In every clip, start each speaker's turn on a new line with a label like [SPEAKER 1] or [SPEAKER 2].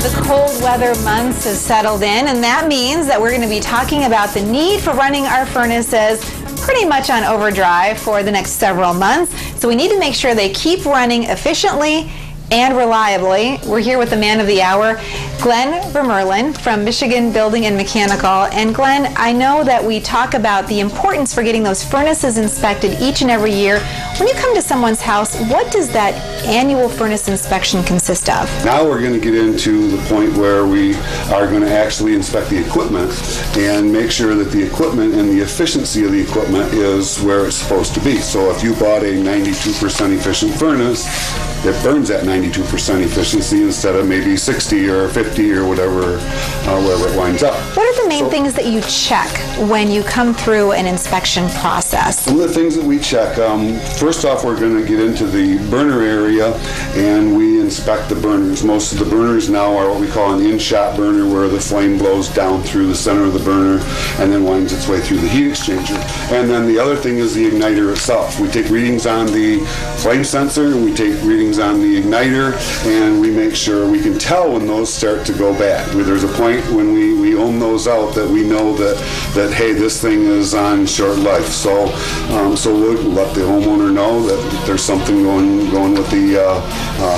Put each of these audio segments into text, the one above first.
[SPEAKER 1] The cold weather months have settled in, and that means that we're going to be talking about the need for running our furnaces pretty much on overdrive for the next several months. So we need to make sure they keep running efficiently and reliably. We're here with the man of the hour, Glen Murlen from Michigan Building and Mechanical. And Glen, I know that we talk about the importance for getting those furnaces inspected each and every year. When you come to someone's house, what does that annual furnace inspection consist of?
[SPEAKER 2] Now we're going to get into the point where we are going to actually inspect the equipment and make sure that the equipment and the efficiency of the equipment is where it's supposed to be. So if you bought a 92% efficient furnace, it burns at 92% efficiency instead of maybe 60 or 50 or whatever, wherever it winds up.
[SPEAKER 1] What are the main things that you check when you come through an inspection process?
[SPEAKER 2] Some of the things that we check, first off, we're going to get into the burner area and we inspect the burners. Most of the burners now are what we call an in-shot burner, where the flame blows down through the center of the burner and then winds its way through the heat exchanger. And then the other thing is the igniter itself. We take readings on the flame sensor and we take readings on the igniter, and we make sure we can tell when those start to go bad. There's a point when we own those out that we know that hey, this thing is on short life. So we'll let the homeowner know that there's something going with the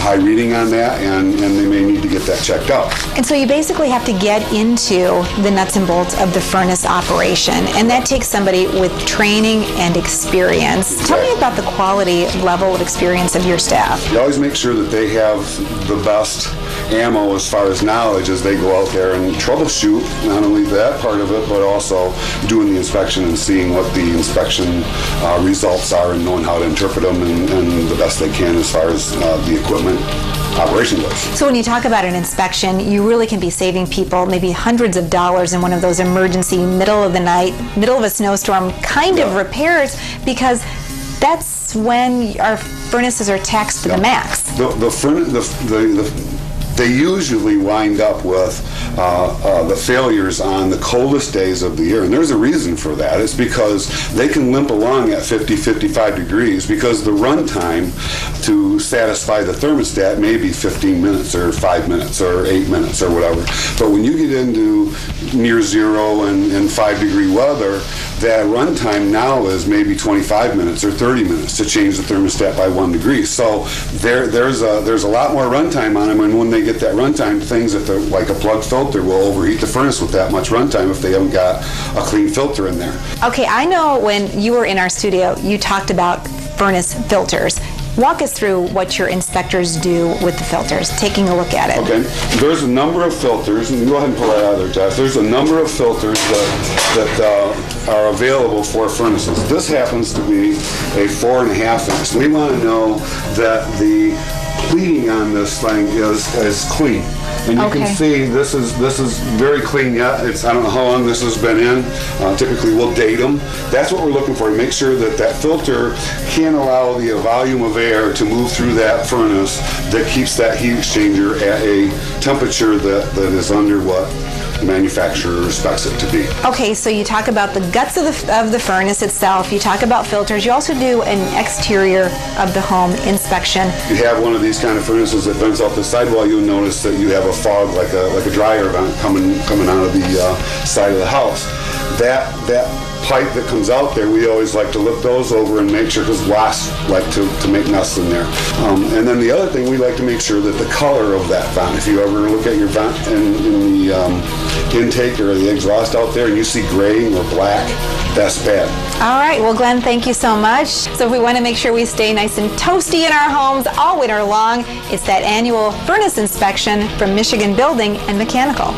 [SPEAKER 2] high reading on that, and they may need to get that checked out.
[SPEAKER 1] And so you basically have to get into the nuts and bolts of the furnace operation, and that takes somebody with training and experience. Exactly. Tell me about the quality level of experience of your staff.
[SPEAKER 2] You always make sure that they have the best ammo as far as knowledge as they go out there and troubleshoot not only that part of it, but also doing the inspection and seeing what the inspection results are and knowing how to interpret them and the best they can as far as the equipment operation goes.
[SPEAKER 1] So when you talk about an inspection, you really can be saving people maybe hundreds of dollars in one of those emergency, middle of the night, middle of a snowstorm kind of repairs, because that's when our furnaces are taxed to the max.
[SPEAKER 2] They usually wind up with the failures on the coldest days of the year, and there's a reason for that. It's because they can limp along at 50, 55 degrees because the run time to satisfy the thermostat may be 15 minutes or 5 minutes or 8 minutes or whatever. But when you get into near zero and 5-degree weather, that run time now is maybe 25 minutes or 30 minutes to change the thermostat by 1 degree. So there's a lot more run time on them, and when they get that run time, things like a plug filter will overheat the furnace with that much run time if they haven't got a clean filter in there.
[SPEAKER 1] Okay, I know when you were in our studio, you talked about furnace filters. Walk us through what your inspectors do with the filters, taking a look at it.
[SPEAKER 2] Okay, there's a number of filters, and go ahead and pull that out of there, Josh. There's a number of filters that are available for furnaces. This happens to be a 4.5 inch. We want to know that the pleating on this thing is clean. And you can see this is very clean yet. I don't know how long this has been in. Typically we'll date them. That's what we're looking for, to make sure that filter can allow the volume of air to move through that furnace that keeps that heat exchanger at a temperature that is under what the manufacturer specs it to be.
[SPEAKER 1] Okay, so you talk about the guts of the furnace itself, you talk about filters, you also do an exterior of the home inspection.
[SPEAKER 2] You have one of these kind of furnaces that vents off the sidewall, you'll notice that you have a fog like a dryer vent coming out of the side of the house. That pipe that comes out there, we always like to lift those over and make sure, because wasps like to make nests in there. And then the other thing, we like to make sure that the color of that vent, if you ever look at your vent in the intake or the exhaust out there and you see gray or black, that's bad.
[SPEAKER 1] All right, well, Glen, thank you so much. So if we want to make sure we stay nice and toasty in our homes all winter long, it's that annual furnace inspection from Michigan Building and Mechanical.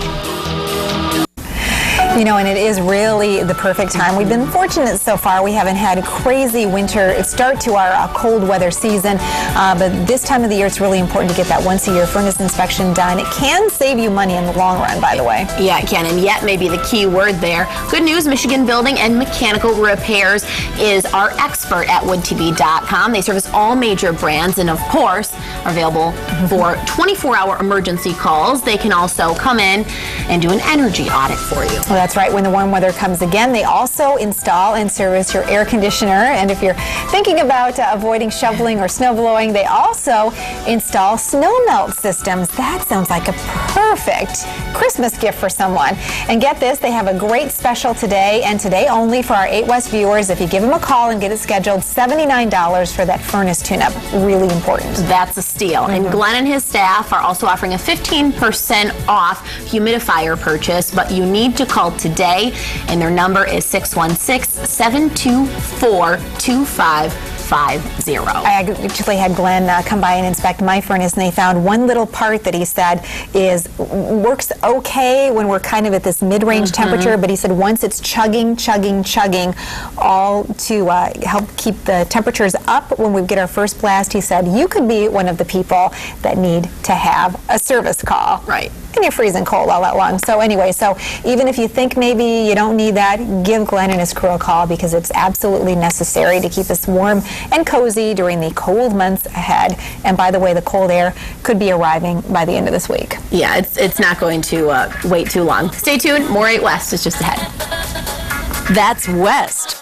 [SPEAKER 1] You know, and it is really the perfect time. We've been fortunate so far. We haven't had a crazy winter start to our cold weather season, but this time of the year it's really important to get that once-a-year furnace inspection done. It can save you money in the long run, by the way.
[SPEAKER 3] Yeah, it can, and yet maybe the key word there. Good news, Michigan Building and Mechanical Repairs is our expert at woodtv.com. They service all major brands and, of course, are available for 24-hour emergency calls. They can also come in and do an energy audit for you.
[SPEAKER 1] Well, that's right. When the warm weather comes again, they also install and service your air conditioner. And if you're thinking about avoiding shoveling or snow blowing, they also install snow melt systems. That sounds like a perfect Christmas gift for someone. And get this, they have a great special today, and today only for our 8 West viewers. If you give them a call and get it scheduled, $79 for that furnace tune-up. Really important.
[SPEAKER 3] That's a steal. And Glen and his staff are also offering a 15% off humidifier purchase, but you need to call today, and their number is 616-724-2550. I
[SPEAKER 1] actually had Glen come by and inspect my furnace, and they found one little part that he said works okay when we're kind of at this mid-range temperature, but he said once it's chugging, all to help keep the temperatures up when we get our first blast, he said you could be one of the people that need to have a service call.
[SPEAKER 3] Right.
[SPEAKER 1] And you're freezing cold all that long. So anyway, so even if you think maybe you don't need that, give Glen and his crew a call, because it's absolutely necessary to keep us warm and cozy during the cold months ahead. And by the way, the cold air could be arriving by the end of this week.
[SPEAKER 3] Yeah, it's not going to wait too long. Stay tuned. More 8 West is just ahead.
[SPEAKER 4] That's West.